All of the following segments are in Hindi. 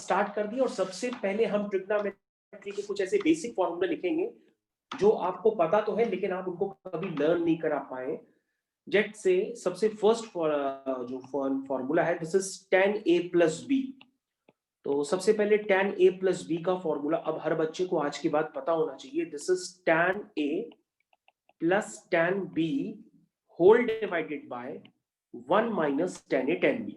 स्टार्ट कर दिया और सबसे पहले हम ट्रिग्नोमेट्री के कुछ ऐसे बेसिक फॉर्मूले लिखेंगे जो आपको पता तो है लेकिन आप उनको कभी लर्न नहीं करा पाए। जेट से सबसे फर्स्ट जो फॉर्मूला है this is tan a plus B. तो सबसे पहले tan a प्लस बी का फॉर्मूला अब हर बच्चे को आज की बात पता होना चाहिए। This is tan a plus tan b whole divided by 1 minus tan a tan b।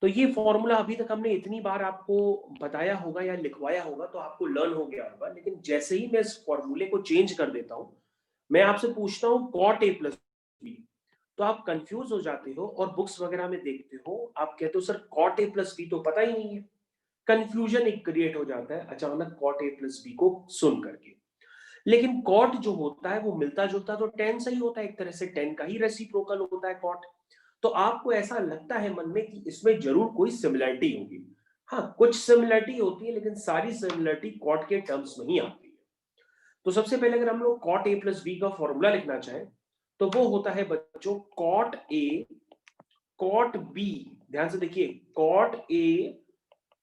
तो ये फॉर्मूला अभी तक हमने इतनी बार आपको बताया होगा या लिखवाया होगा तो आपको लर्न हो गया होगा, लेकिन जैसे ही मैं इस फॉर्मूले को चेंज कर देता हूं, मैं आपसे पूछता हूं cot a प्लस बी, तो आप कंफ्यूज हो जाते हो और बुक्स वगैरह में देखते हो, आप कहते हो sir cot a plus B तो पता ही नहीं है। कंफ्यूजन एक क्रिएट हो जाता है अचानक cot a प्लस बी को सुन करके। लेकिन cot जो होता है वो मिलता जुलता तो tan से ही होता है, एक तरह से tan का ही रेसिप्रोकल होता है cot। तो आपको ऐसा लगता है मन में कि इसमें जरूर कोई सिमिलरिटी होगी। हाँ, कुछ सिमिलरिटी होती है लेकिन सारी सिमिलरिटी कॉट के टर्म्स में ही आती है। तो सबसे पहले अगर हम लोग कॉट ए प्लस बी का फॉर्मूला लिखना चाहें तो वो होता है बच्चों कॉट ए कॉट बी। ध्यान से देखिए, cot A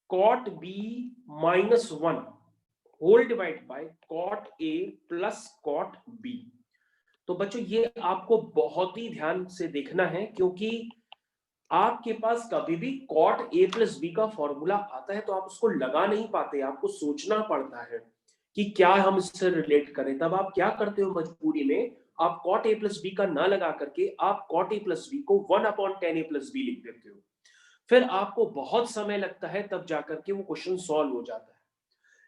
cot B minus 1 whole divide by cot A plus cot B. तो बच्चों ये आपको बहुत ही ध्यान से देखना है क्योंकि आपके पास कभी भी cot a प्लस बी का फॉर्मूला आता है तो आप उसको लगा नहीं पाते, आपको सोचना पड़ता है कि क्या हम इससे रिलेट करें। तब आप क्या करते हो मजबूरी में, आप cot a प्लस बी का ना लगा करके आप cot a प्लस बी को 1/tan a प्लस बी लिख देते हो। फिर आपको बहुत समय लगता है तब जाकर के वो क्वेश्चन सॉल्व हो जाता है।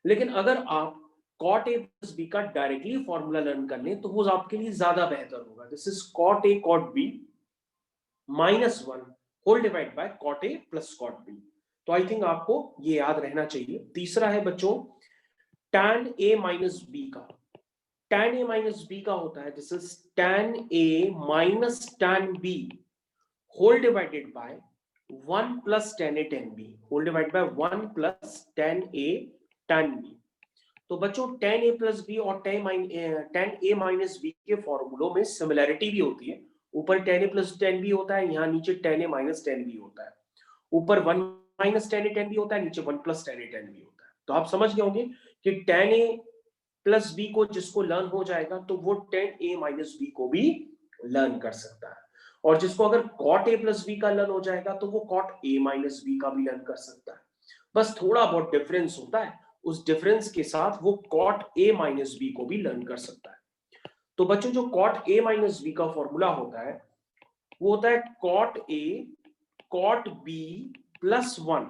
लेकिन अगर आप cot a प्लस बी का डायरेक्टली फॉर्मूला लर्न कर लें तो वो आपके लिए ज्यादा बेहतर होगा। This is cot a cot b minus 1 whole divide by cot a plus cot b। तो आई थिंक आपको ये याद रहना चाहिए। तीसरा है बच्चों tan a माइनस बी का। tan a माइनस बी का होता है this is tan a minus tan b whole divided by 1 plus tan a tan b whole divide by 1 plus tan a tan b। तो बच्चों tan a प्लस बी और tan a माइनस बी के फॉर्मूलों में सिमिलैरिटी भी होती है। ऊपर tan a plus tan b होता है, यहाँ नीचे tan a minus tan b होता है। ऊपर 1 minus tan a tan b होता है, नीचे 1 plus tan a tan b होता है। तो आप समझ गए होंगे कि tan a प्लस बी को जिसको लर्न हो जाएगा तो वो tan a माइनस बी को भी लर्न कर सकता है, और जिसको अगर cot a प्लस बी का लर्न हो जाएगा तो वो cot a माइनस बी का भी लर्न कर सकता है। बस थोड़ा बहुत डिफरेंस होता है, उस डिफरेंस के साथ वो cot a माइनस बी को भी लर्न कर सकता है। तो बच्चों जो cot a माइनस बी का फॉर्मूला होता है वो होता है cot a cot b plus 1।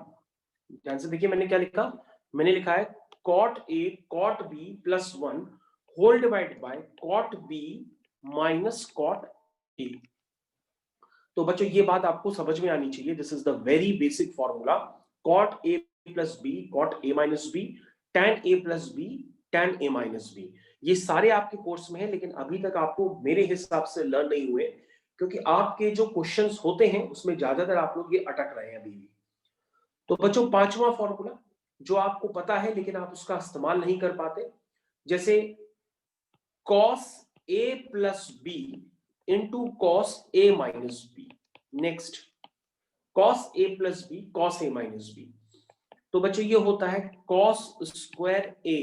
ध्यान से देखिए मैंने क्या लिखा, मैंने लिखा है cot a cot b plus 1 whole divide by cot b minus cot a। तो बच्चों ये बात आपको समझ में आनी चाहिए। This is the very basic formula cot a plus B cot a minus B tan a plus B tan a minus B. ये सारे आपके कोर्स में है लेकिन अभी तक आपको मेरे हिसाब से लर्न नहीं हुए क्योंकि आपके जो क्वेश्चंस होते हैं उसमें ज्यादातर आप लोग ये अटक रहे हैं अभी भी। तो बच्चों पांचवा फॉर्मूला जो आपको पता है लेकिन आप उसका इस्तेमाल नहीं कर पाते, जैसे cos a plus B into cos A minus B. Next cos a plus B cos a minus B. तो बच्चों ये होता है cos square a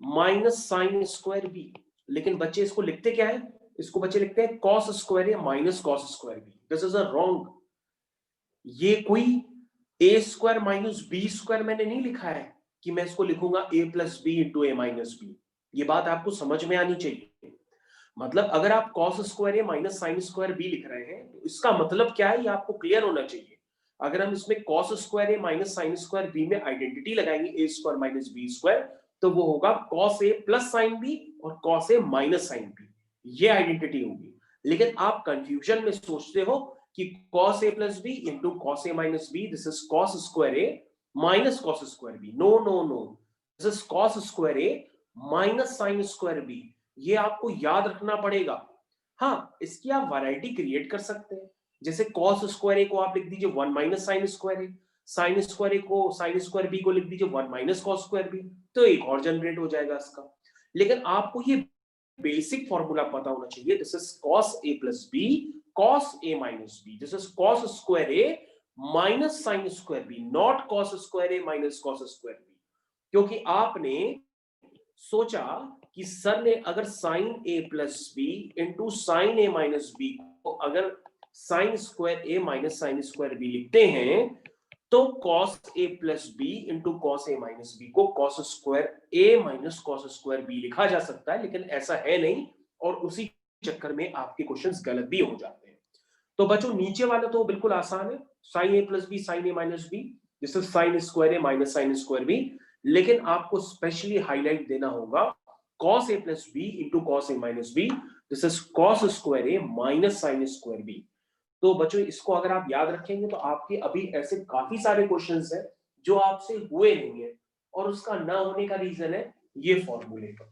minus sine square B. लेकिन बच्चे इसको लिखते क्या है, इसको बच्चे लिखते हैं cos square a minus cos square B. This is a wrong. ये कोई a square minus B square मैंने नहीं लिखा है कि मैं इसको लिखूंगा a plus B into A minus B. ये बात आपको समझ में आनी चाहिए। मतलब अगर आप cos square A minus sine square B लिख रहे हैं तो इसका मतलब क्या है ये आपको क्लियर होना चाहिए। अगर हम इसमें cos square A minus sine square B में आइडेंटिटी लगाएंगे a square minus B square तो वो होगा cos A plus sine B और cos A minus sine B, ये आइडेंटिटी होगी। लेकिन आप कंफ्यूजन में सोचते हो कि cos a plus B into cos a minus B, this is cos square a minus cos square B. No no no, this is cos square a minus sine square B. ये आपको याद रखना पड़ेगा। हाँ, इसकी आप वैरायटी क्रिएट कर सकते हैं, जैसे cos स्क्वायर ए को आप लिख दीजिए 1 माइनस साइन स्क्वायर ए, साइन स्क्वायर ए को साइन स्क्वायर बी को लिख दीजिए 1 माइनस cos स्क्वायर बी, तो एक और जनरेट हो जाएगा इसका। लेकिन आपको ये बेसिक फॉर्मूला पता होना चाहिए। This is cos a plus B cos a minus B, this is cos square a minus sine square B, not cos square A minus cos square B, क्योंकि आपने सोचा कि सर ने अगर sine A plus B into sine A minus B को अगर sine square A minus sine square B लिखते हैं तो cos A plus B into cos A minus B को cos square A minus cos square B लिखा जा सकता है, लेकिन ऐसा है नहीं और उसी चक्कर में आपके क्वेश्चंस गलत भी हो जाते हैं। तो बच्चों नीचे वाला तो बिल्कुल आसान है, sine A plus B sine A minus B, this is sine square A minus sine square B, लेकिन आपको स्पेशली हाईलाइट देना होगा cos a plus b into cos a minus b, this is cos square a minus sin square b। तो बच्चों इसको अगर आप याद रखेंगे तो आपके अभी ऐसे काफी सारे क्वेश्चंस हैं जो आपसे हुए नहीं है, और उसका ना होने का रीजन है ये फॉर्मूले का,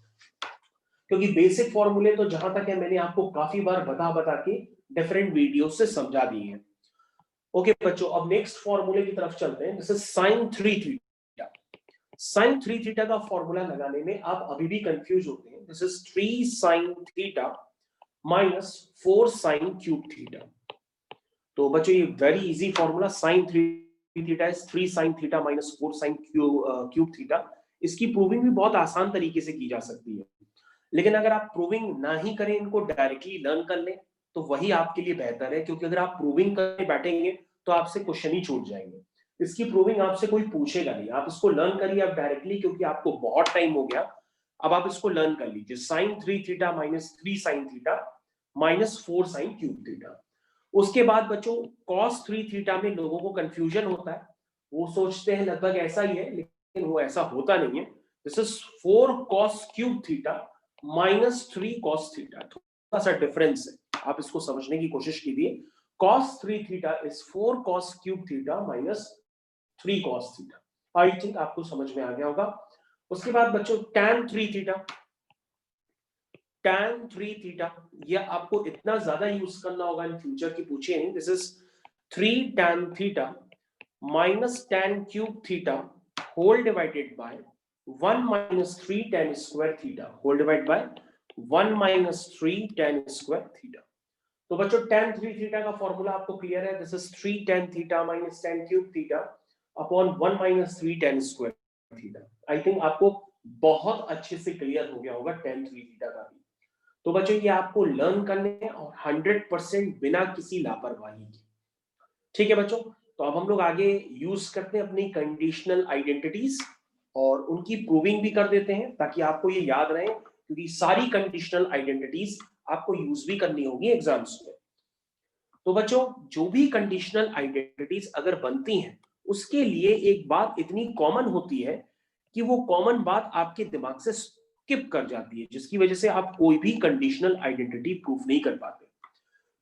क्योंकि बेसिक फॉर्मूले तो जहां तक है मैंने आपको काफी बार बता के डिफरेंट वीडियो से समझा दिए हैं। ओके बच्चों, अब नेक्स्ट फॉर्मूले की तरफ चलते हैं, this is sin 3 theta. sin 3 theta का फॉर्मूला लगाने में आप अभी भी कंफ्यूज होते हैं, this is 3 sin theta minus 4 sin cube theta. तो बच्चों ये very easy formula, sin 3 theta is 3 sin theta minus 4 sin cube theta. इसकी प्रूविंग भी बहुत आसान तरीके से की जा सकती है, लेकिन अगर आप प्रूविंग ना ही करें, इनको डायरेक्टली लर्न कर लें तो वही आपके लिए बेहतर है, क्योंकि अगर आप प्रूविंग करने बैठेंगे तो आपसे क्वेश्चन ही छूट जाएंगे। इसकी प्रूविंग आपसे कोई पूछेगा नहीं, आप इसको लर्न करिए आप डायरेक्टली, क्योंकि आपको बहुत टाइम हो गया। अब आप इसको लर्न कर लीजिए, sin 3 theta minus 3 sin theta minus 4 sin cube theta. उसके बाद बच्चों cos 3 थीटा में लोगों को कंफ्यूजन होता है, वो सोचते हैं लगभग ऐसा ही है, लेकिन वो ऐसा होता नहीं है। This is 4 cos cube theta minus 3 cos theta, थोड़ा सा डिफरेंस है, आप इसको समझने की कोशिश कीजिए। cos 3 theta is 4 cos cube theta minus 3 cos theta. I think आपको समझ में आ गया होगा। उसके बाद बच्चों tan 3 थीटा, tan 3 थीटा ये आपको इतना ज्यादा यूज करना होगा इन फ्यूचर की पूछे नहीं, this is 3 tan theta minus tan cube theta whole divided by 1 minus 3 tan square theta whole divided by 1 minus 3 tan square theta। तो बच्चों tan 3 थीटा का फॉर्मूला आपको क्लियर है, this is 3 tan theta minus tan cube theta upon 1 minus 3 tan square theta. I think आपको बहुत अच्छे से क्लियर हो गया होगा tan 3 थीटा का भी। तो बच्चों ये आपको लर्न करने हैं और 100% बिना किसी लापरवाही के, ठीक है बच्चों। तो अब हम लोग आगे यूज करते हैं अपनी कंडीशनल आइडेंटिटीज और उनकी प्रूविंग भी कर देते हैं, ताकि आपको ये याद रहे, क्योंकि सारी कंडीशनल आइडेंटिटीज आपको यूज भी करनी होगी एग्जाम्स में। तो बच्चों जो भी कंडीशनल आइडेंटिटीज अगर बनती हैं उसके लिए एक बात इतनी कॉमन होती है कि वो कॉमन बात आपके दिमाग से स्किप कर जाती है, जिसकी वजह से आप कोई भी कंडीशनल आइडेंटिटी प्रूफ नहीं कर पाते।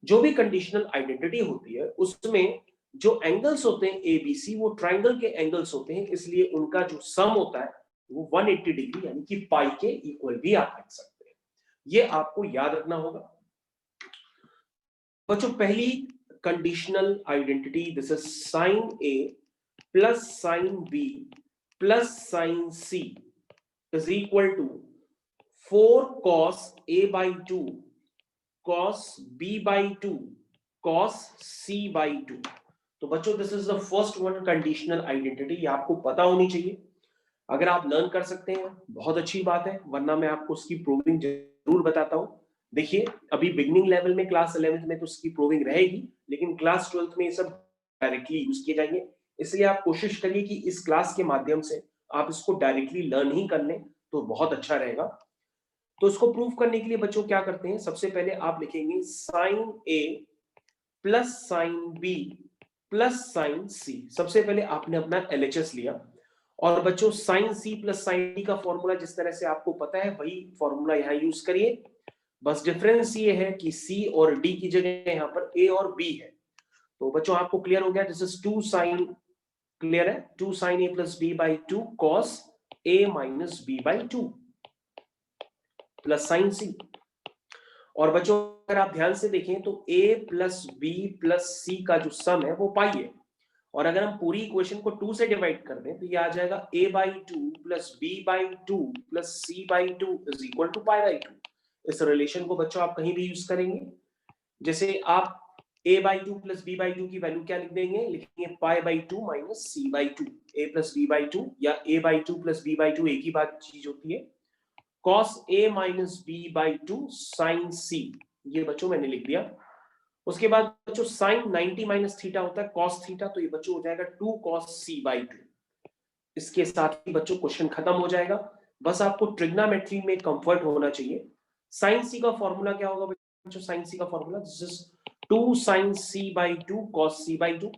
जो भी कंडीशनल आइडेंटिटी होती है उसमें जो एंगल्स होते हैं ए बी सी, वो ट्राइंगल के एंगल्स होते हैं, इसलिए उनका जो सम होता है वो 180 डिग्री यानी कि पाई के इक्वल भी आप लिख सकते हैं। ये आपको याद रखना होगा बच्चों। पहली conditional identity, this is sine A plus sine B plus sine C is equal to 4 cos a by 2 cos b by 2 cos c by 2। तो बच्चों this is the first one conditional identity, ये आपको पता होनी चाहिए। अगर आप लर्न कर सकते हैं बहुत अच्छी बात है, वरना मैं आपको उसकी प्रूविंग जरूर बताता हूं। देखिए अभी बिगिनिंग लेवल में क्लास 11th में तो उसकी प्रूविंग रहेगी, लेकिन क्लास 12th में ये सब डायरेक्टली यूज किए जाएंगे, इसलिए आप कोशिश करिए कि इस क्लास के माध्यम से आप इसको डायरेक्टली लर्न ही कर लें तो बहुत अच्छा रहेगा। तो इसको प्रूव करने के लिए बच्चों क्या करते हैं, सबसे पहले आप लिखेंगे sine A plus sine B plus sine C. सबसे पहले आपने अपना LHS लिया, और बच्चों sine C plus sine D का फॉर्मूला जिस तरह से आपको पता है वही फॉर्मूला यहाँ यूज करिए, बस डिफरेंस ये है कि सी और डी की जगह यहाँ पर ए और बी है। तो बच्चों आपको क्लियर हो गया, दिस इज 2 साइन, क्लियर है, 2 sine A plus B by 2 cos A minus B by 2 plus sine C. और बच्चों अगर आप ध्यान से देखें तो a plus B plus C का जो सम है वो पाई है, और अगर हम पूरी इक्वेशन को 2 से डिवाइड कर दें तो ये आ जाएगा a by 2 plus B by 2 plus C by 2 is equal to pi by 2। इस रिलेशन को बच्चों आप कहीं भी यूज करेंगे, जैसे आप a/2 प्लस b/2 की वैल्यू क्या लिख देंगे, लिखेंगे π/2 minus c/2, a plus b/2 या a/2 प्लस b/2 एक ही बात चीज होती है। cos a minus b/2 sin c, ये बच्चों मैंने लिख दिया। उसके बाद बच्चों sin 90 माइनस थीटा होता है cos थीटा, तो ये बच्चों हो जाएगा 2 cos c/2। इसके साथ ही बच्चों क्वेश्चन खत्म हो जाएगा। बस आपको ट्रिग्नोमेट्री में कंफर्ट होना चाहिए। sin c का फॉर्मूला क्या होगा बच्चों, sin c का formula this is 2 sin c/2 cos c/2,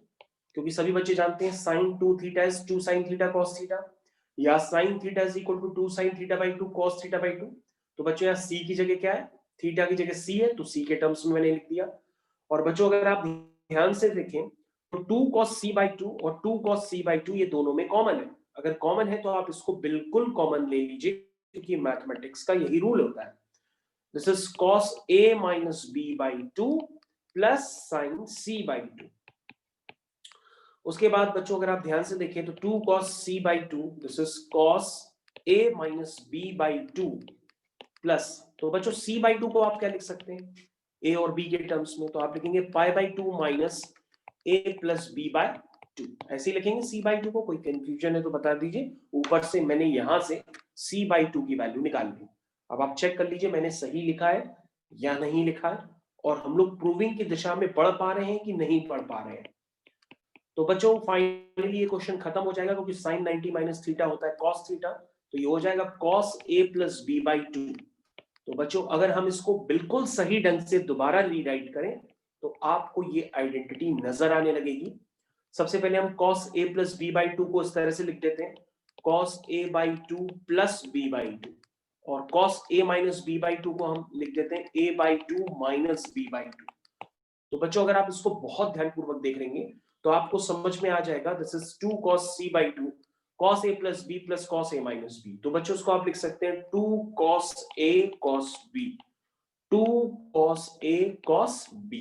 क्योंकि सभी बच्चे जानते हैं sin 2 theta is 2 sin theta cos theta, या sin theta is equal to 2 sin theta cos theta. तो बच्चों यहाँ c की जगह क्या है, थीटा की जगह c है, तो c के टर्म्स में मैंने लिख दिया। और बच्चों अगर आप ध्यान से देखें तो 2 cos c/2 और 2 cos c/2 ये दोनों में कॉमन है। अगर कॉमन है तो आप इसको बिल्कुल कॉमन ले लीजिए, क्योंकि मैथमेटिक्स का यही रूल होता है। This is cos a minus b/2 plus sin c/2। उसके बाद बच्चों अगर आप ध्यान से देखें तो 2 cos c/2 this is cos a minus b/2 plus, तो बच्चों c/2 को आप क्या लिख सकते हैं a और b के टर्म्स में, तो आप लिखेंगे π/2 माइनस a प्लस b/2, ऐसे ही लिखेंगे c/2 को। कोई कंफ्यूजन है तो बता दीजिए। ऊपर से मैंने यहां से c/2 की वैल्यू निकाल ली। अब आप चेक कर लीजिए मैंने सही लिखा है या नहीं लिखा है, और हम लोग प्रूविंग की दिशा में बढ़ पा रहे हैं कि नहीं बढ़ पा रहे हैं। तो बच्चों फाइनली ये क्वेश्चन खत्म हो जाएगा, क्योंकि sin 90 माइनस थीटा होता है cos थीटा, तो ये हो जाएगा cos a प्लस b/2। तो बच्चों अगर हम इसको बिल्कुल सही ढंग से दोबारा रीराइट करें तो आपको ये आइडेंटिटी नजर आने लगेगी। सबसे पहले हम cos a प्लस b/2 को इस तरह से लिख देते हैं, cos a/2 प्लस b/2, और cos a माइनस b/2 को हम लिख देते हैं a/2 माइनस b/2। तो बच्चों अगर आप इसको बहुत ध्यानपूर्वक देख लेंगे तो आपको समझ में आ जाएगा this is 2 cos c/2 cos a plus b plus cos a minus b। तो बच्चों इसको आप लिख सकते हैं 2 cos a cos b, 2 cos a cos b।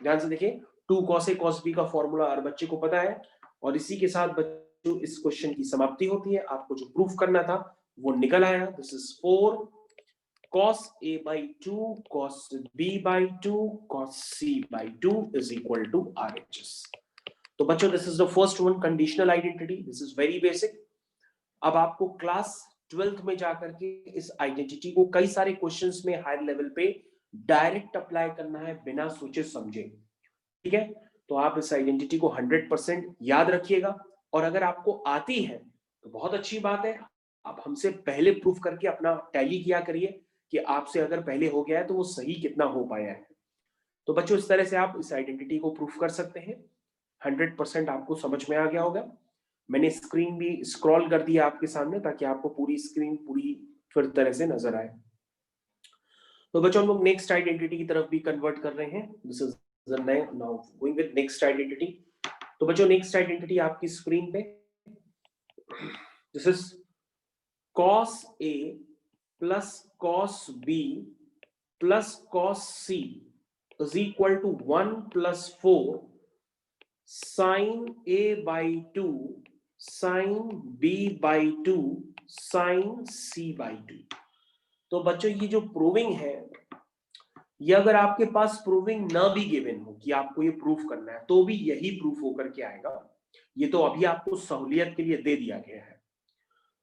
ध्यान से देखिए 2 cos a cos b का फॉर्मूला हर बच्चे को पता है, और इसी के साथ बच्चों इस क्वेश्चन की समाप्ति होती है। आपको जो प्रूफ करना था वो निकल आया। This is 4 cos a/2 cos b/2 cos c/2 is equal to RHS। तो बच्चों this is the first one, conditional identity. This is very basic. अब आपको क्लास 12th में जाकर के इस आइडेंटिटी को कई सारे क्वेश्चंस में हायर लेवल पे डायरेक्ट अप्लाई करना है बिना सोचे समझे, ठीक है। तो आप इस आइडेंटिटी को 100% याद रखिएगा, और अगर आपको आती है तो बहुत अच्छी बात है। आप हमसे पहले प्रूफ करके अपना टैली किया करिए कि आपसे अगर पहले हो गया है तो वो सही कितना हो पाया है। तो बच्चों इस तरह से आप इस आइडेंटिटी को प्रूफ कर सकते हैं। 100% आपको समझ में आ गया होगा। मैंने स्क्रीन भी स्क्रॉल कर दिया आपके सामने ताकि आपको पूरी स्क्रीन पूरी फिर तरह से नजर आए। तो बच्चों हम लोग नेक्स्ट आइडेंटिटी की तरफ भी कन्वर्ट कर रहे हैं। This is now going with next identity. तो बच्चों नेक्स्ट आइडेंटिटी आपकी स्क्रीन पे, this is cos a plus cos b plus cos c is equal to 1 plus 4 sin a/2 sin b/2 sin c/2। तो बच्चों ये जो प्रूविंग है, ये अगर आपके पास प्रूविंग ना भी गिवन हो कि आपको ये प्रूफ करना है तो भी यही प्रूफ होकर के आएगा। ये तो अभी आपको सहूलियत के लिए दे दिया गया है।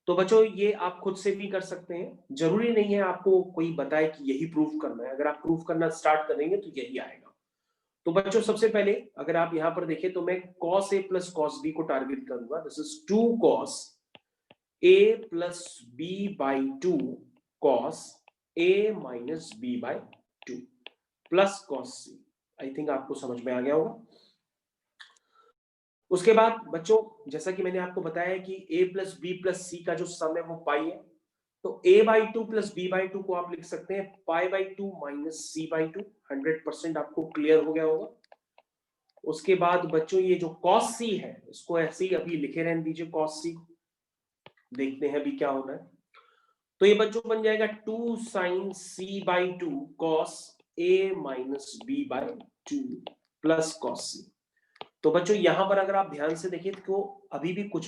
तो बच्चों ये आप खुद से भी कर सकते हैं, जरूरी नहीं है आपको कोई बताए कि यही प्रूफ करना है। अगर आप प्रूफ करना स्टार्ट करेंगे तो यही आएगा। तो बच्चों सबसे पहले अगर आप यहां पर देखें तो मैं cos a plus cos b को टारगेट करूंगा। This is 2 cos a plus b/2 cos a minus b/2 plus cos c। I think आपको समझ में आ गया होगा। उसके बाद बच्चों जैसा कि मैंने आपको बताया कि a plus b plus c का जो सम है वो पाई है, तो a/2 प्लस b/2 को आप लिख सकते हैं π/2 माइनस c/2। 100% आपको क्लियर हो गया होगा। उसके बाद बच्चों ये जो cos c है इसको ऐसे ही अभी लिखे रहने दीजिए cos c, देखते हैं अभी क्या होना है। तो ये बच्चों बन जाएगा 2 sin c/2 cos a minus b/2 plus cos c। तो बच्चों यहां पर अगर आप ध्यान से देखिए तो अभी भी कुछ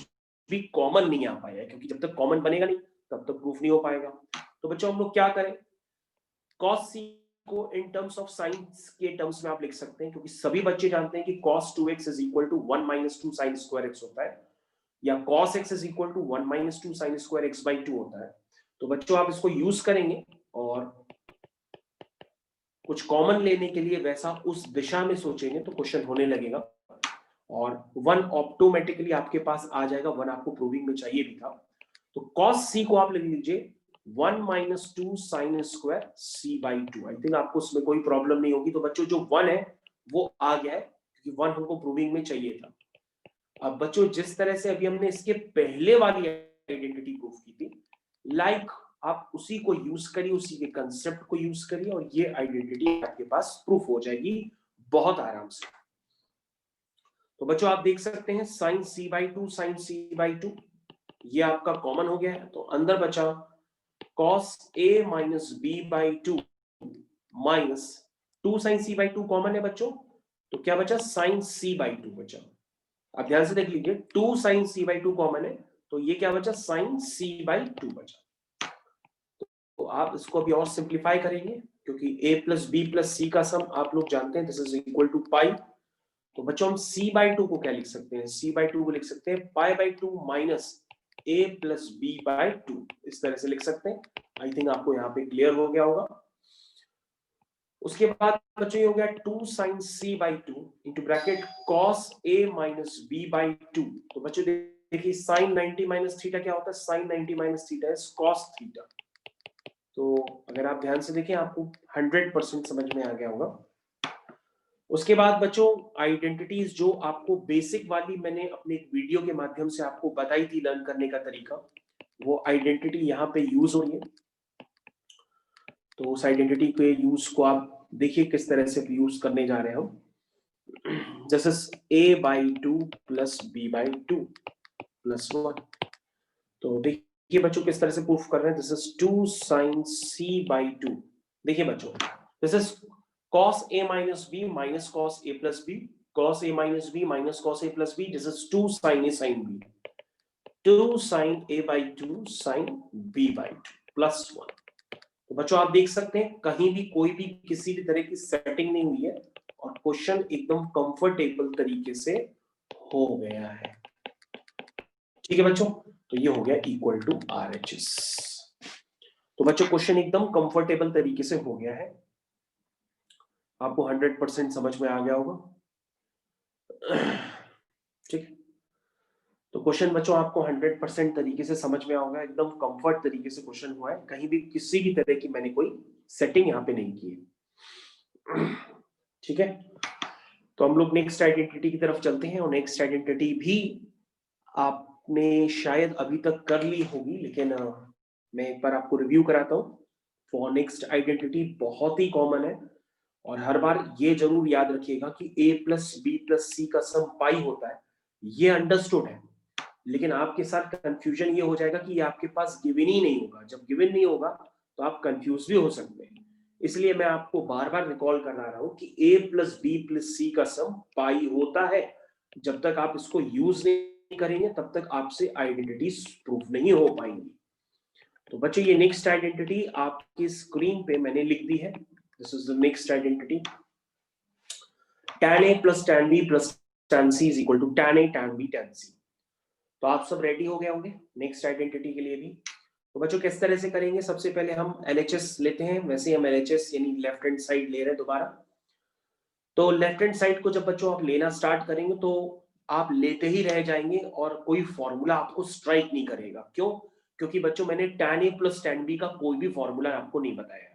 भी कॉमन नहीं आ पाया है, क्योंकि जब तक कॉमन बनेगा नहीं तब तक प्रूफ नहीं हो पाएगा। तो बच्चों हम लोग क्या करें, cos c इसको इन टर्म्स ऑफ साइंस के टर्म्स में आप लिख सकते हैं, क्योंकि सभी बच्चे जानते हैं कि cos 2x is equal to 1 minus 2 sine square x होता है, या cos x is equal to 1 minus 2 sine square x by 2 होता है। तो बच्चों आप इसको यूज करेंगे और कुछ कॉमन लेने के लिए वैसा उस दिशा में सोचेंगे तो क्वेश्चन होने लगेगा, और 1 ऑटोमेटिकली आपके पास आ जाएगा, 1 आपको प्रूविंग में चाहिए भी था। तो cos c को आप लिख लीजिए 1 minus 2 sine square c by 2। I think आपको उसमें कोई प्रॉब्लम नहीं होगी। तो बच्चों जो 1 है वो आ गया है, क्योंकि 1 हमको प्रूविंग में चाहिए था। अब बच्चों जिस तरह से अभी हमने इसके पहले वाली आइडेंटिटी प्रूफ की थी, लाइक आप उसी को यूज करिए, उसी के कंसेप्ट को यूज करिए, और ये आइडेंटिटी आपके पास प्रूफ हो जाएगी बहुत आराम से। तो बच्चों आप देख सकते हैं sine c by 2 sine c by 2 ये आपका कॉमन हो गया है। तो अंदर बचा cos a minus b by 2 minus 2 sine c by 2 common है बच्चों, तो क्या बचा साइन c बाई 2 बचा। आप ध्यान से देख लीजिए 2 साइन c बाई 2 कॉमन है, तो ये क्या बचा साइन c बाई 2 बचा। तो आप इसको अभी और सिंप्लीफाई करेंगे, क्योंकि a plus b plus c का सम आप लोग जानते हैं दिस इज इक्वल टू पाई। तो बच्चों हम c बाई 2 को क्या लिख सकते हैं, c बाई 2 को लिख सकते हैं पाई by 2 minus a plus b by 2, इस तरह से लिख सकते हैं। आई थिंक आपको यहाँ पे क्लियर हो गया होगा। उसके बाद बच्चों ये हो गया 2 sine c by 2 into bracket cos a minus b by 2। तो बच्चों देखिए साइन 90 माइनस थीटा क्या होता है, sine 90 minus theta is cos theta. तो अगर आप ध्यान से देखें आपको 100% समझ में आ गया होगा। उसके बाद बच्चों आइडेंटिटीज जो आपको बेसिक वाली मैंने अपने एक वीडियो के माध्यम से आपको बताई थी लर्न करने का तरीका, वो आइडेंटिटी यहाँ पे यूज हो रही है। तो उस आइडेंटिटी के यूज को आप देखिए किस तरह से यूज करने जा रहे हैं हम। जैसे a by 2 plus b by 2 plus 1। तो देखिए बच्चों किस तरह से प्रूफ कर रहे हैं, this is 2 sine c by 2। देखिए बच्चों this is cos a minus b minus cos a plus b, cos a minus b minus cos a plus b, this is 2 sin a sin b, 2 sin a by 2 sin b by 2 plus 1। तो बच्चों आप देख सकते हैं कहीं भी कोई भी किसी भी तरह की सेटिंग नहीं हुई है और क्वेश्चन एकदम कंफर्टेबल तरीके से हो गया है। ठीक है बच्चों, तो ये हो गया इक्वल टू RHS। तो बच्चों क्वेश्चन एकदम कंफर्टेबल तरीके से हो गया है, आपको 100% समझ में आ गया होगा। ठीक, तो क्वेश्चन बच्चों आपको 100% तरीके से समझ में आएगा, एकदम कंफर्ट तरीके से क्वेश्चन हुआ है, कहीं भी किसी भी तरह की मैंने कोई सेटिंग यहाँ पे नहीं की है। ठीक है, तो हम लोग नेक्स्ट आइडेंटिटी की तरफ चलते हैं, और नेक्स्ट आइडेंटिटी भी आपने शायद अभी तक कर ली होगी, लेकिन मैं एक बार आपको रिव्यू कराता हूँ। फॉर नेक्स्ट आइडेंटिटी बहुत ही कॉमन है, और हर बार ये जरूर याद रखिएगा कि a plus B plus C का सम पाई होता है, ये अंडरस्टूड है। लेकिन आपके साथ कंफ्यूजन ये हो जाएगा कि ये आपके पास गिवन ही नहीं होगा। जब गिवन नहीं होगा तो आप कंफ्यूज भी हो सकते हैं, इसलिए मैं आपको बार बार रिकॉल करा रहा हूं कि a plus B plus C का सम पाई होता है। जब तक आप इसको यूज नहीं करेंगे तब तक आपसे आइडेंटिटीज प्रूफ नहीं हो पाएंगी। तो बच्चों ये नेक्स्ट आइडेंटिटी आपकी स्क्रीन पे मैंने लिख दी है। This is the next identity, tan a plus tan b plus tan c is equal to tan a tan b tan c। तो आप सब रेडी हो गए होंगे नेक्स्ट आइडेंटिटी के लिए भी। तो बच्चों किस तरह से करेंगे, सबसे पहले हम LHS लेते हैं, वैसे हम LHS यानी लेफ्ट हैंड साइड ले रहे हैं दोबारा। तो लेफ्ट हैंड साइड को जब बच्चों आप लेना स्टार्ट करेंगे तो आप लेते ही रह जाएंगे और कोई फॉर्मूला आपको स्ट्राइक नहीं करेगा। क्यों? क्योंकि बच्चों मैंने tan a plus tan b का कोई भी फॉर्मूला आपको नहीं बताया।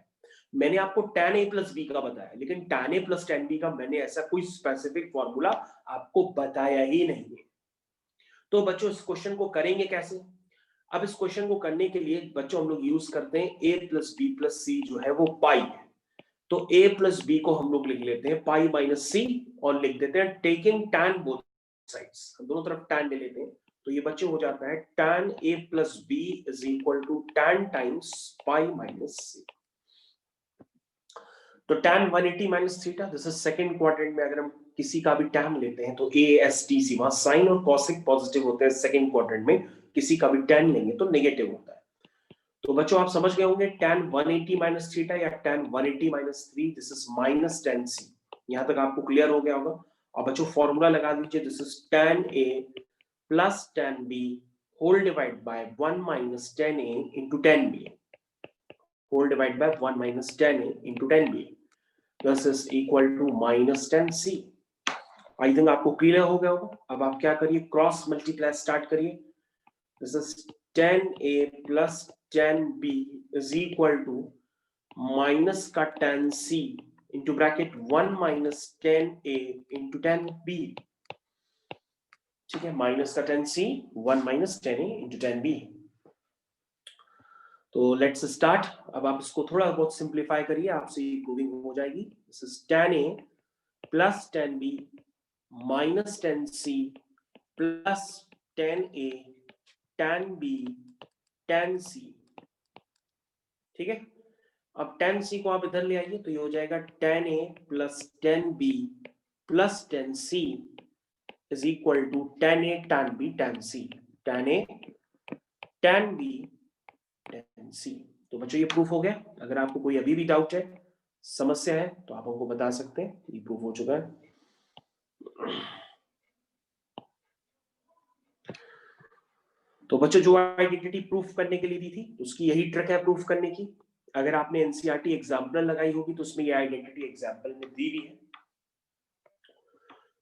मैंने आपको tan a प्लस b का बताया, लेकिन tan a plus tan b का मैंने ऐसा कोई स्पेसिफिक फॉर्मूला आपको बताया ही नहीं है। तो बच्चों इस क्वेश्चन को करेंगे कैसे? अब इस क्वेश्चन को करने के लिए बच्चों हम लोग यूज करते हैं a प्लस बी प्लस सी जो है वो पाई है। तो a प्लस बी को हम लोग लिख लेते हैं पाई माइनस सी, और लिख देते हैं टेकिंग tan बोथ साइड्स, हम दोनों तरफ tan ले लेते हैं। तो ये बच्चे हो जाता है tan a plus B is equal to tan times pi minus C. तो tan 180 minus theta, this is second quadrant में अगर हम किसी का भी tan लेते हैं तो ASTC वहां साइन और कॉसिक पॉजिटिव होते हैं, सेकंड क्वाड्रेंट में किसी का भी tan लेंगे तो नेगेटिव होता है। तो बच्चों आप समझ गए होंगे tan 180 माइनस थीटा या tan 180 minus 3, this is minus tan c। यहां तक आपको क्लियर हो गया होगा। और बच्चों फॉर्मूला लगा दीजिए, this is tan a plus tan b whole divide by 1 minus tan a into tan b whole divide by 1 minus tan a into tan b, this is equal to minus tan c। I think आपको क्लियर हो गया होगा। अब आप क्या करिए, क्रॉस मल्टीप्लाई स्टार्ट करिए। This is tan a plus tan b is equal to minus का tan c into bracket 1 minus tan a into tan b। ठीक है, माइनस का tan c 1 minus tan a into tan b। तो लेट्स स्टार्ट। अब आप इसको थोड़ा बहुत सिंप्लीफाई करिए, आपसे प्रूविंग हो जाएगी। This is tan a plus tan b minus tan c plus tan a tan b tan c। ठीक है, अब tan c को आप इधर ले आइए तो ये हो जाएगा tan a plus tan b plus tan c is equal to tan a tan b tan c, tan a tan b tan c। तो बच्चों ये प्रूफ हो गया। अगर आपको कोई अभी भी डाउट है, समस्या है, तो आप हमको बता सकते हैं। ये प्रूफ हो चुका है। तो बच्चों जो आइडेंटिटी प्रूफ करने के लिए दी थी, उसकी यही ट्रिक है प्रूफ करने की। अगर आपने एनसीईआरटी एग्जाम्पल लगाई होगी तो उसमें ये आइडेंटिटी एग्जाम्पल में दी भी है।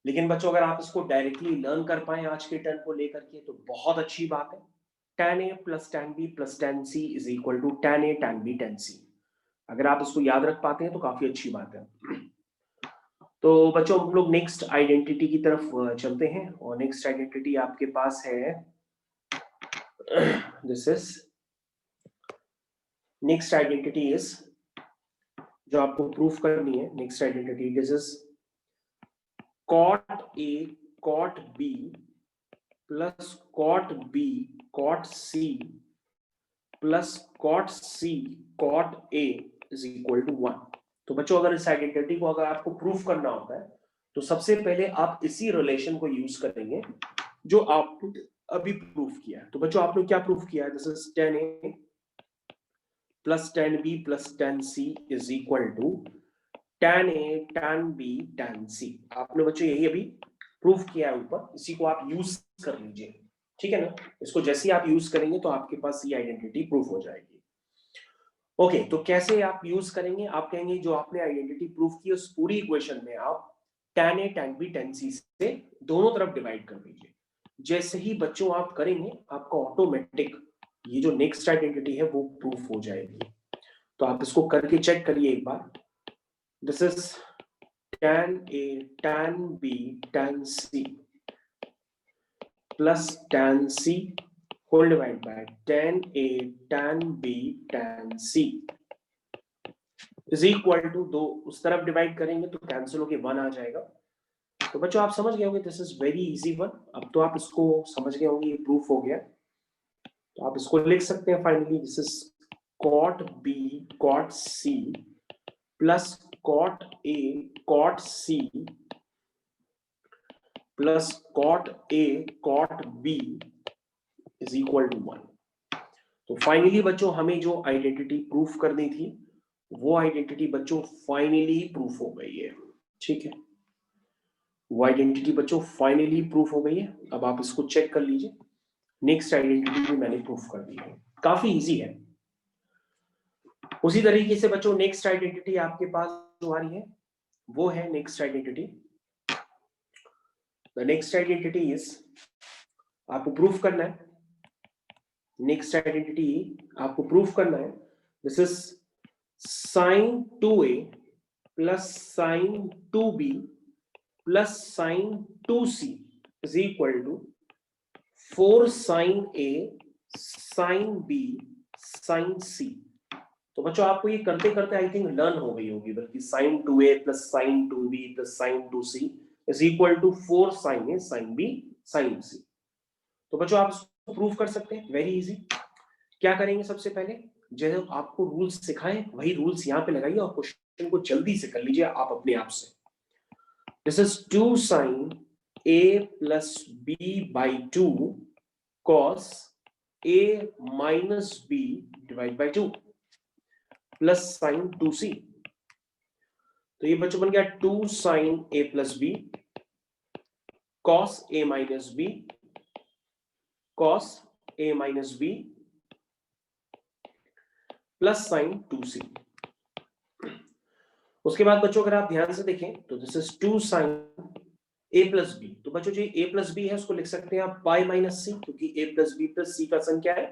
लेकिन बच्चों अगर आप इसको डायरेक्टली लर्न कर पाए आज के टर्म को लेकर के तो बहुत अच्छी बात है। tan a plus tan b plus tan c is equal to tan a tan b tan c। अगर आप इसको याद रख पाते हैं तो काफी अच्छी बात है। तो बच्चों हम लोग नेक्स्ट आइडेंटिटी की तरफ चलते हैं। और नेक्स्ट आइडेंटिटी आपके पास है, this is next identity is, जो आपको प्रूफ करनी है next identity, this is cot a cot b plus cot b cot c plus cot c cot a is equal to 1। तो बच्चों अगर इस आइडेंटिटी को अगर आपको प्रूफ करना होता है तो सबसे पहले आप इसी रिलेशन को यूज करेंगे जो आपने अभी प्रूफ किया। तो बच्चों आपने क्या प्रूफ किया है, this is tan a plus tan b plus tan c is equal to tan a tan b tan c। आपने बच्चों यही अभी प्रूफ किया है ऊपर, इसी को आप यूज कर लीजिए। ठीक है ना, इसको जैसे ही आप यूज करेंगे तो आपके पास ये आइडेंटिटी प्रूफ हो जाएगी। ओके, तो कैसे आप यूज करेंगे, आप कहेंगे जो आपने आइडेंटिटी प्रूफ की उस पूरी इक्वेशन में आप tan a tan b tan c से दोनों तरफ डिवाइड कर दीजिए। जैसे ही बच्चों आप करेंगे आपका ऑटोमेटिक ये जो नेक्स्ट आइडेंटिटी है वो प्रूफ हो जाएगी। तो आप इसको करके चेक करिए एक बार। This is tan a tan b tan c plus tan c whole divide by tan a tan b tan c is equal to, दो उस तरफ डिवाइड करेंगे तो कैंसिल होके 1 आ जाएगा। तो बच्चों आप समझ गए होंगे, this is very easy one. अब तो आप इसको समझ गए होंगे, ये प्रूफ हो गया। तो आप इसको लिख सकते हैं finally, this is cot b cot c plus cot a cot c plus cot a cot b is equal to 1। तो फाइनली बच्चों हमें जो आइडेंटिटी प्रूफ करनी थी वो आइडेंटिटी बच्चों फाइनली प्रूफ हो गई है। ठीक है, वो आइडेंटिटी बच्चों फाइनली प्रूफ हो गई है। अब आप इसको चेक कर लीजिए, नेक्स्ट आइडेंटिटी भी मैंने प्रूफ कर दी है। काफी इजी है। उसी तरीके से बच्चों नेक्स्ट आइडेंटिटी आपके पास जो आ रही है वो है next identity. The next identity is, आपको प्रूफ करना है, नेक्स्ट आइडेंटिटी आपको प्रूफ करना है, this is sin 2a plus sin 2b plus sin 2c is equal to 4 sin a sin b sin c। तो बच्चों आपको ये करते करते आई थिंक लर्न हो गई होगी, बल्कि sin 2a plus sin 2b plus sin 2c is equal to 4 sin a sin b sin c। तो बच्चों आप इसको प्रूफ कर सकते हैं, वेरी इजी। क्या करेंगे, सबसे पहले जो आपको रूल्स सिखाएं वही रूल्स यहाँ पे लगाइए और क्वेश्चन को जल्दी से कर लीजिए आप अपने आप से। This is 2 sin a plus b by 2 cos A minus B divide by 2 plus sine 2c। तो ये बच्चों बन गया 2 sine A plus B cos A minus B cos A minus B plus sine 2c। उसके बाद बच्चों अगर आप ध्यान से देखें तो this is 2 sine A plus B. तो बच्चों जो ए प्लस बी है उसको लिख सकते हैं आप पाई माइनस सी, क्योंकि ए प्लस बी प्लस सी का सन क्या है,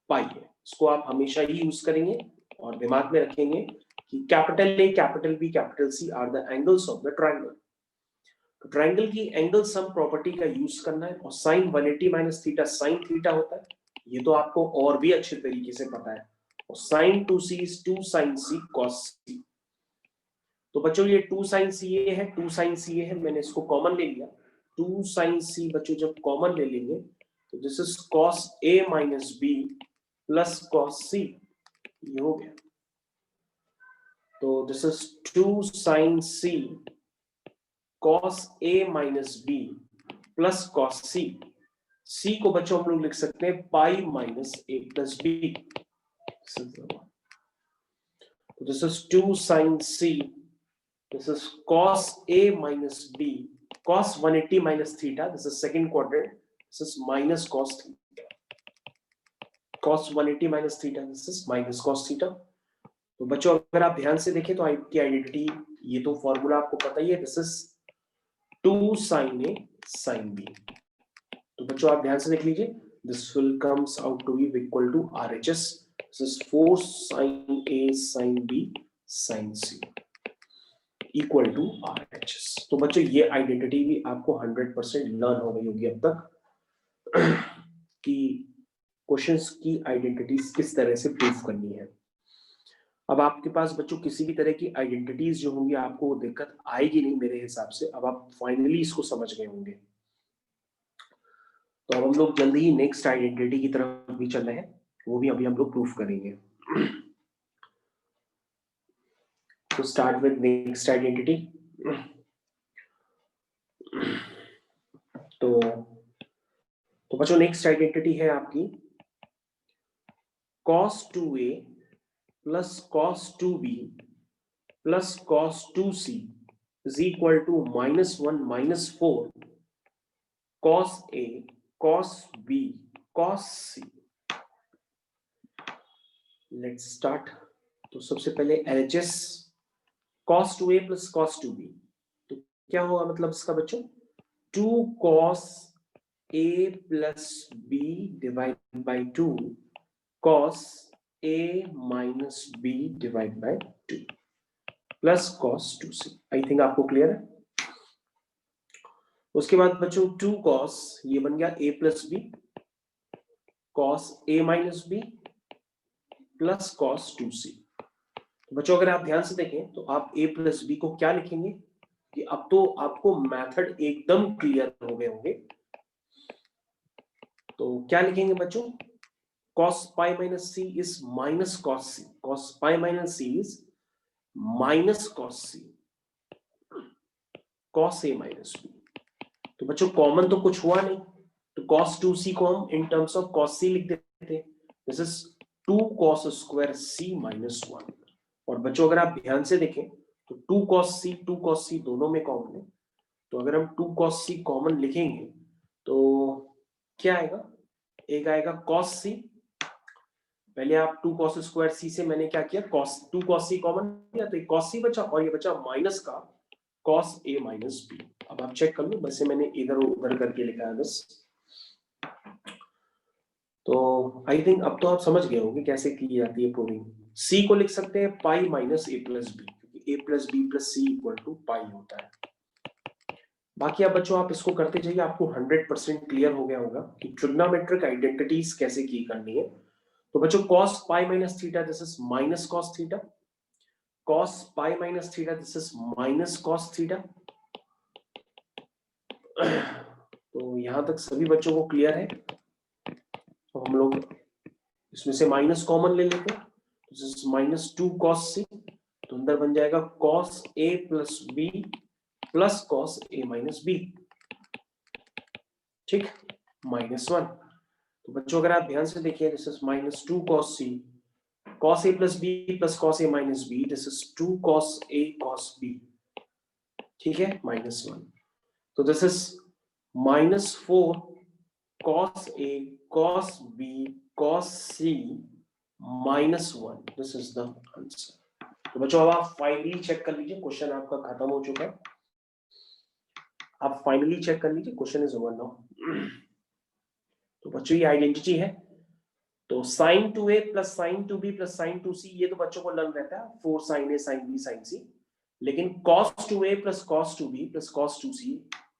पाई है। इसको आप हमेशा ही यूज करेंगे और दिमाग में रखेंगे कि capital A capital B capital C are the angles of the triangle. तो ट्राइंगल की एंगल सम प्रॉपर्टी का यूज करना है, और sine 180 minus theta sine theta होता है, ये तो आपको और भी अच्छे तरीके से पता है। और sine 2c is 2 sine C cos C. तो बच्चों ये 2 साइन सी ए है, 2 साइन सी ए है, मैंने इसको कॉमन ले लिया। 2 साइन सी बच्चों जब कॉमन ले लेंगे तो this is cos A minus B plus cos C, ये हो गया। तो this is 2 sine C cos A minus B plus cos C. C को बच्चों हम लोग लिख सकते हैं pi minus A plus B. तो this is 2 sine C, this is cos a minus b cos 180 minus theta, this is second quadrant, this is minus cos theta, cos 180 minus theta, this is minus cos theta। तो बच्चों अगर आप ध्यान से देखें तो आपकी आइडेंटिटी, ये तो फॉर्मूला आपको पता ही है, this is 2 sin a sin b। तो बच्चों आप ध्यान से देख लीजिए, this will comes out to be equal to RHS, this is 4 sin a sin b sin c equal to RHS। तो बच्चों ये आइडेंटिटी भी आपको 100% लर्न हो गई होगी अब तक कि क्वेश्चंस की आइडेंटिटीज किस तरह से प्रूफ करनी है। अब आपके पास बच्चों किसी भी तरह की आइडेंटिटीज जो होंगी आपको दिक्कत आएगी नहीं मेरे हिसाब से। अब आप फाइनली इसको समझ गए होंगे। तो अब हम लोग जल्दी ही नेक्स्ट आइडेंटिटी की तरफ भी चल रहे हैं, वो भी अभी हम लोग प्रूफ करेंगे। तो स्टार्ट विद नेक्स्ट आइडेंटिटी। तो बच्चों नेक्स्ट आइडेंटिटी है आपकी cos 2a plus cos 2b plus cos 2c is equal to -1 -4 cos a cos b cos c। Let's start. तो सबसे पहले LHS cos 2a plus cos 2b, तो क्या होगा मतलब इसका बच्चों, 2 cos a plus b divide by 2 cos a minus b divide by 2 plus cos 2c। I think आपको क्लियर है। उसके बाद बच्चों 2 cos, ये बन गया a plus b cos a minus b plus cos 2c। बच्चों अगर आप ध्यान से देखें तो आप a प्लस बी को क्या लिखेंगे, कि अब तो आपको मेथड एकदम क्लियर हो गए होंगे। तो क्या लिखेंगे बच्चों, cos pi minus C is minus cos c, cos pi minus C is minus cos c cos a minus b। तो बच्चों कॉमन तो कुछ हुआ नहीं, तो cos 2c को हम in terms of cos c लिख देते हैं, this is 2 cos square c minus 1। और बच्चों अगर आप ध्यान से देखें तो 2 cos c दोनों में कॉमन है। तो अगर हम 2 cos c कॉमन लिखेंगे तो क्या आएगा, एक आएगा cos c, पहले आप 2 cos स्क्वायर c से मैंने क्या किया,2 cos c कॉमन लिया तो एक cos c बचा, और ये बचा माइनस का cos a माइनस b। अब आप चेक कर लो, वैसे मैंने इधर उधर करके लिखा है बस। तो आई थिंक अब तो आप समझ गए होंगे कैसे की जाती है प्रूविंग। c को लिख सकते हैं pi minus a plus B, क्योंकि a plus B plus C equal to pi होता है। बाकी आप बच्चों आप इसको करते जाइए, आपको 100% क्लियर हो गया होगा कि ट्रिग्नोमेट्रिक आइडेंटिटीज कैसे की करनी है। तो बच्चों cos pi minus theta this is minus cos theta, cos pi minus theta this is minus cos theta. तो यहां तक सभी बच्चों को क्लियर है। तो हम लोग इसमें से माइनस कॉमन ले लेते हैं, this is minus 2 cos c, तो अंदर बन जाएगा cos a plus b plus cos a minus b, ठीक, -1। तो बच्चों अगर आप ध्यान से देखिए, this is -2 cos c, cos a plus b plus cos a minus b, this is 2 cos a cos b, ठीक है, -1। तो this is -4 cos a cos b cos c -1, this is the answer. तो बच्चों अब आप फाइनली चेक कर लीजिए, क्वेश्चन आपका खत्म हो चुका है। आप फाइनली चेक कर लीजिए, क्वेश्चन इज ओवर नाउ। तो बच्चों ये आइडेंटिटी है, तो sin 2a plus sin 2b plus sin 2c ये तो बच्चों को लर्न रहता है, 4 sin a sin b sin c। लेकिन cos 2a plus cos 2b plus cos 2c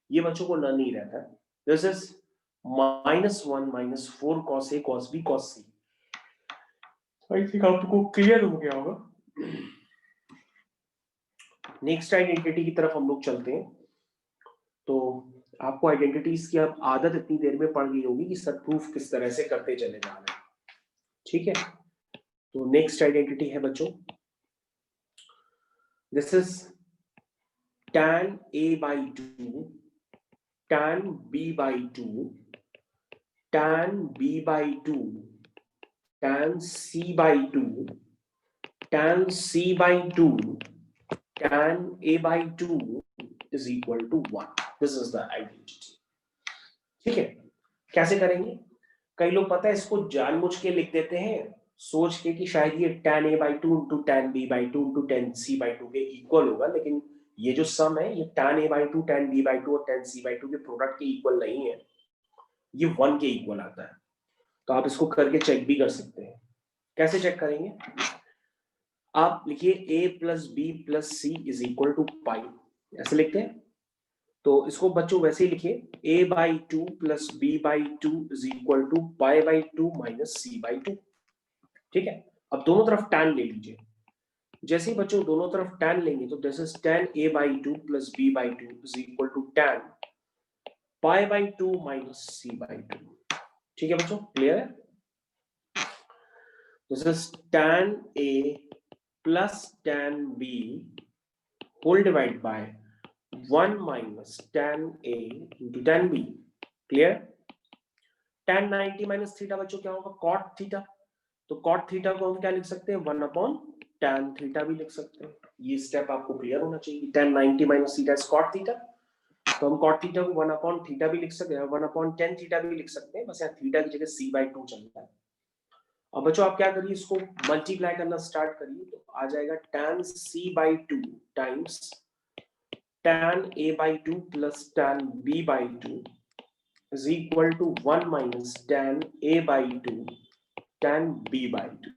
ये बच्चों को लर्न नहीं रहता है। This is -1 -4 cos a cos b cos c। I think आपको क्लियर हो गया होगा। नेक्स्ट आइडेंटिटी की तरफ हम लोग चलते हैं। तो आपको आइडेंटिटीज की अब आदत इतनी देर में पड़ गई होगी कि सब प्रूफ किस तरह से करते चले जा रहे हैं, ठीक है। तो नेक्स्ट आइडेंटिटी है बच्चों, this is tan a by 2 tan b by 2 tan b by 2 tan c by 2 tan c by 2 tan a by 2 is equal to 1। This is the identity, ठीक है। कैसे करेंगे? कई लोग पता है इसको जानबूझ के लिख देते हैं, सोच के कि शायद ये tan a by 2 into tan b by 2 into tan c by 2 के इक्वल होगा, लेकिन ये जो सम है ये tan a by 2 tan b by 2 और tan c by 2 के प्रोडक्ट के इक्वल नहीं है, ये 1 के इक्वल आता है। तो आप इसको करके चेक भी कर सकते हैं। कैसे चेक करेंगे? आप लिखिए a plus B plus C is equal to pi, ऐसे लिखते हैं। तो इसको बच्चों वैसे ही लिखिए a by 2 plus b by 2 is equal to pi by 2 minus c by 2, ठीक है। अब दोनों तरफ tan ले लीजिए। जैसे ही बच्चों दोनों तरफ tan लेंगे तो this is tan a by 2 plus b by 2 is equal to tan pi by 2 minus c by 2, ठीक है बच्चों, क्लियर है? This is tan a plus tan b whole divide by 1 minus tan A into tan B, clear? tan 90 minus theta बच्चों क्या होगा? cot theta. तो cot थीटा को हम क्या लिख सकते हैं? 1 upon tan थीटा भी लिख सकते हैं। ये स्टेप आपको क्लियर होना चाहिए। tan 90 minus theta is cot theta, तो हम cot थीटा को 1 upon थीटा भी लिख सकते हैं, 1 upon tan थीटा भी लिख सकते हैं, बस यहाँ थीटा की जगह c by 2 चलता है। अब बच्चों आप क्या करिए, इसको मल्टीप्लाई करना स्टार्ट करिए, तो आ जाएगा tan c by 2 times tan a by 2 plus tan b by 2 is equal to 1 minus tan a by 2 tan b by 2।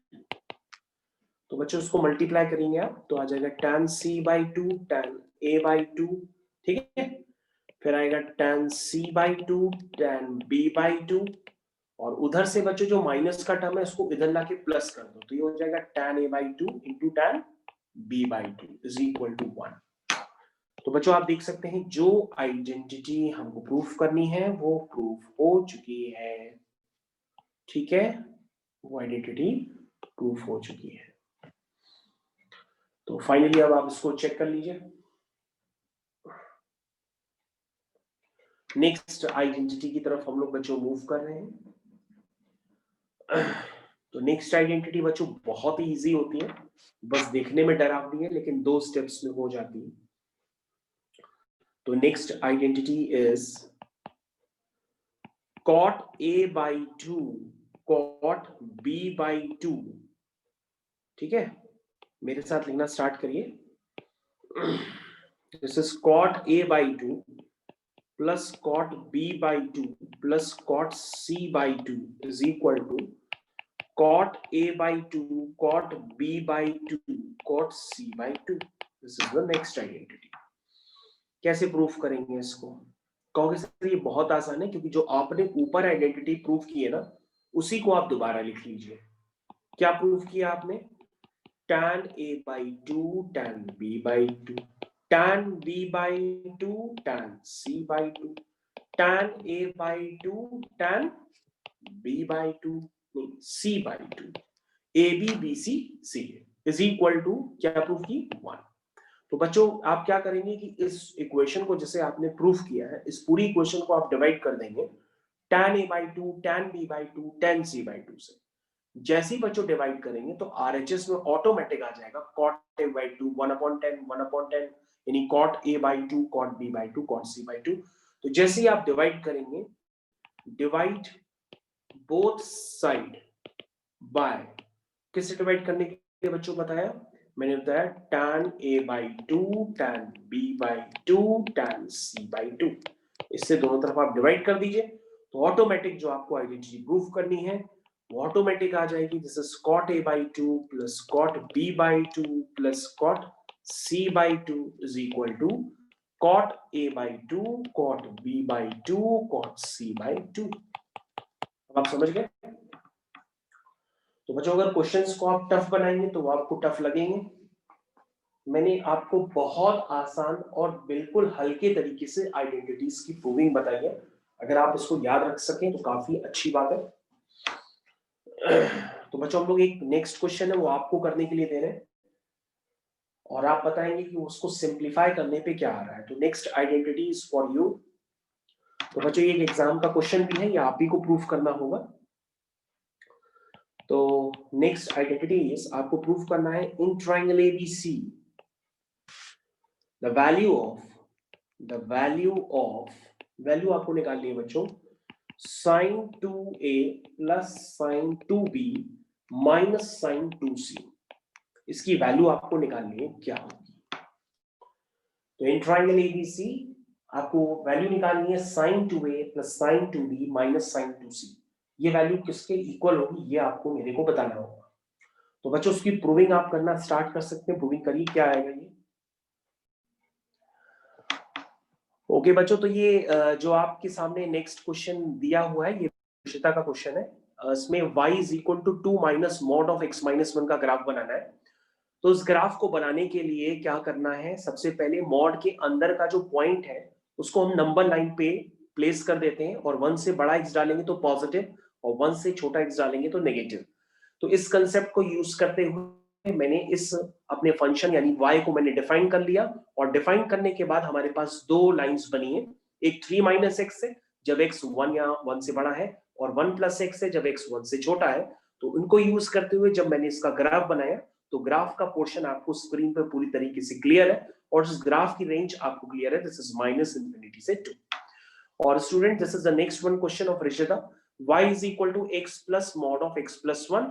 तो बच्चों उसको मल्टीप्लाई करेंगे आप तो आ जाएगा tan c by 2 tan a by 2, ठीक है। फिर आएगा tan c by 2 tan b by 2, और उधर से बच्चों जो माइनस का टर्म है उसको इधर लाके प्लस कर दो, तो ये हो जाएगा tan a by 2 into tan b by 2 is equal to 1। तो बच्चों आप देख सकते हैं जो आइडेंटिटी हमको प्रूफ करनी है वो प्रूफ हो चुकी है, ठीक है, वो आइडेंटिटी प्रूफ हो चुकी है। तो फाइनली अब आप इसको चेक कर लीजिए। नेक्स्ट आइडेंटिटी की तरफ हम लोग बच्चों मूव कर रहे हैं। तो नेक्स्ट आइडेंटिटी बच्चों बहुत ही इजी होती है, बस देखने में डरावनी है, लेकिन 2 स्टेप्स में हो जाती है। तो next identity is cot a by 2 cot b by 2, ठीक है। मेरे साथ लिखना स्टार्ट करिए। This is cot a by 2 plus cot b by 2 plus cot c by 2 is equal to cot a by 2 cot b by 2 cot c by 2। This is the next identity. कैसे प्रूफ करेंगे इसको? कहोगे सर ये बहुत आसान है, क्योंकि जो आपने ऊपर आइडेंटिटी प्रूफ की है ना उसी को आप दोबारा लिख लीजिए। क्या प्रूफ किया आपने? tan a by 2 tan b by 2 tan b by 2 tan c by 2 tan a by 2 tan b by 2 c by 2 a b b c c is equal to क्या प्रूफ की? 1। तो बच्चों आप क्या करेंगे कि इस इक्वेशन को जैसे आपने प्रूफ किया है, इस पूरी इक्वेशन को आप डिवाइड कर देंगे tan a by 2, tan b by 2, tan c by 2 से। जैसे ही बच्चों डिवाइड करेंगे तो RHS में ऑटोमेटिक आ जाएगा cot a by 2 1/10 यानी cot a by 2, cot b by 2, cot c by 2। तो जैसे ही आप डिवाइड करेंगे, डिवाइड बोथ साइड बाय, किससे डिवाइड करने के लिए बच्चों बताया मैंने, बताया tan a by 2, tan b by 2, tan c by 2। इससे दोनों तरफ आप डिवाइड कर दीजिए तो ऑटोमेटिक जो आपको आइडेंटिटी प्रूव करनी है वो ऑटोमेटिक आ जाएगी। This is cot a by 2 plus cot b by 2 plus cot c by 2 is equal to cot a by 2, cot b by 2, cot c by 2। अब आप समझ गए। तो बच्चों अगर क्वेश्चंस को आप टफ बनाएंगे तो वो आपको टफ लगेंगे। मैंने आपको बहुत आसान और बिल्कुल हल्के तरीके से आइडेंटिटीज की प्रूविंग बताई है। अगर आप इसको याद रख सकें तो काफी अच्छी बात है। तो बच्चों हम लोग एक नेक्स्ट क्वेश्चन है वो आपको करने के लिए दे रहे हैं और आप बताएंगे कि उसको सिंप्लीफाई करने पे क्या आ रहा है। तो next identity is for you. तो बच्चों ये एक एग्जाम का क्वेश्चन भी है, ये आप ही को प्रूफ करना होगा। तो नेक्स्ट आइडेंटिटी इज आपको प्रूफ करना है in triangle ABC the value आपको निकालनी है बच्चों sin 2a plus sin 2b minus sin 2c। इसकी वैल्यू आपको निकालनी है क्या होगी। तो इन ट्रायंगल ABC आपको वैल्यू निकालनी है sin 2a plus sin 2b minus sin 2c। ये वैल्यू किसके इक्वल होगी ये आपको मेरे को बताना होगा। तो बच्चों उसकी प्रूविंग आप करना स्टार्ट कर सकते हैं। प्रूविंग करिए, क्या आएगा ये। ओके बच्चों, तो ये जो आपके सामने नेक्स्ट क्वेश्चन दिया हुआ है ये रिश्ता का क्वेश्चन है। इसमें y is equal to 2 minus mod of x minus 1 का ग्राफ बनाना है। तो इस ग्राफ को बनाने के लिए क्या करना है, सबसे पहले मॉड के अंदर का जो पॉइंट है उसको हम नंबर लाइन पे प्लेस कर देते हैं और 1 से बड़ा x डालेंगे तो पॉजिटिव और 1 से छोटा x डालेंगे तो नेगेटिव। तो इस कंसेप्ट को यूज करते हुए मैंने इस अपने फंक्शन यानी y को मैंने डिफाइन कर लिया और डिफाइन करने के बाद हमारे पास दो लाइंस बनी है, एक 3 माइनस एक्स है जब x 1 या 1 से बड़ा है और 1 प्लस एक्स है जब x 1 से छोटा है। तो उनको यूज करते हुए जब मैंने इसका ग्राफ बनाया तो ग्राफ का पोर्शन आपको स्क्रीन पर पूरी तरीके से क्लियर है और इस ग्राफ की रेंज आपको क्लियर है, दिस इज माइनस इंफिनिटी से 2। और student this is the next one question of Rishita, y is equal to x plus mod of x plus 1।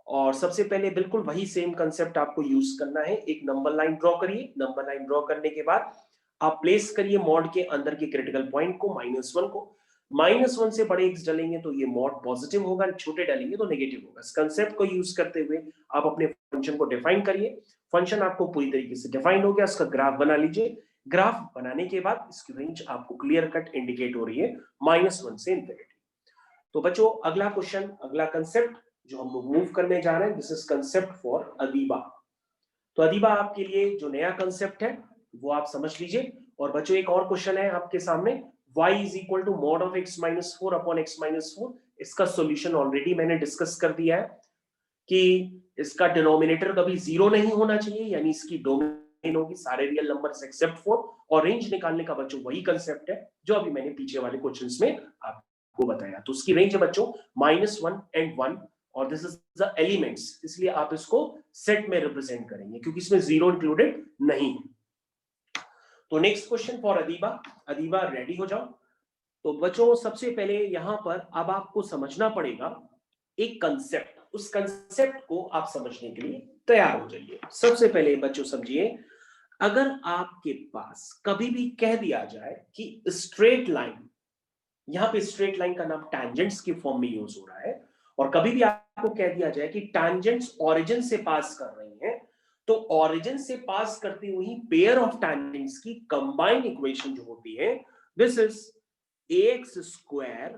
और सबसे पहले बिल्कुल वही सेम कंसेप्ट आपको यूज करना है। एक नंबर लाइन ड्रॉ करिए, नंबर लाइन ड्रॉ करने के बाद आप प्लेस करिए मॉड के अंदर के क्रिटिकल पॉइंट को -1 को। -1 से बड़े x डालेंगे तो ये मॉड पॉजिटिव होगा, छोटे डालेंगे तो नेगेटिव होगा। इस कंसेप्ट को यूज करते हुए आप अपने फंक्शन को डिफाइन करिए। फंक्शन आपको पूरी तरीके से डिफाइन हो गया, इसका ग्राफ बना लीजिए। ग्राफ बनाने के बाद इसकी रेंज आपको क्लियर कट इंडिकेट हो रही है -1 से इंफिनिटी। तो बच्चों अगला क्वेश्चन, अगला कंसेप्ट जो हम लोग मूव करने जा रहे हैं, this is concept for Adiba. तो अदीबा आपके लिए जो नया कंसेप्ट है वो आप समझ लीजिए। और बच्चों एक और क्वेश्चन है आपके सामने, y is equal to mod of x minus 4 upon x minus 4। इसका सॉल्यूशन ऑलरेडी मैंने डिस्कस कर दिया है कि इसका डिनोमिनेटर कभी जीरो नहीं होना चाहिए, यानी इसकी डोमेन होगी सारे रियल नंबर्स एक्सेप्ट 4। और रेंज निकालने का बच्चों वही कंसेप्ट है जो अभी मैंने पीछे वाले क्वेश्चंस में आपको बताया। तो उसकी रेंज है बच्चों -1 एंड 1 और दिस इज द एलिमेंट्स, इसलिए आप इसको सेट में रिप्रेजेंट करेंगे क्योंकि इसमें जीरो इंक्लूडेड नहीं है। तो next question for Adiba. Adiba ready हो जाओ। तो बच्चों सबसे पहले यहां पर अब आपको समझना पड़ेगा एक कंसेप्ट, उस कंसेप्ट को आप समझने के लिए तैयार हो जाइए। सबसे पहले बच्चों समझिए, अगर आपके पास कभी भी कह दिया जाए कि स्ट्रेट लाइन, यहां पे स्ट्रेट लाइन का नाम टैंजेंट्स की फॉर्म में यूज हो रहा है, और कभी भी आपको कह दिया जाए कि टैंजेंट्स ओरिजिन से पास कर रही हैं, तो ओरिजिन से पास करती हुई पेयर ऑफ टैंजेंट्स की कंबाइंड इक्वेशन जो होती है, this is ax square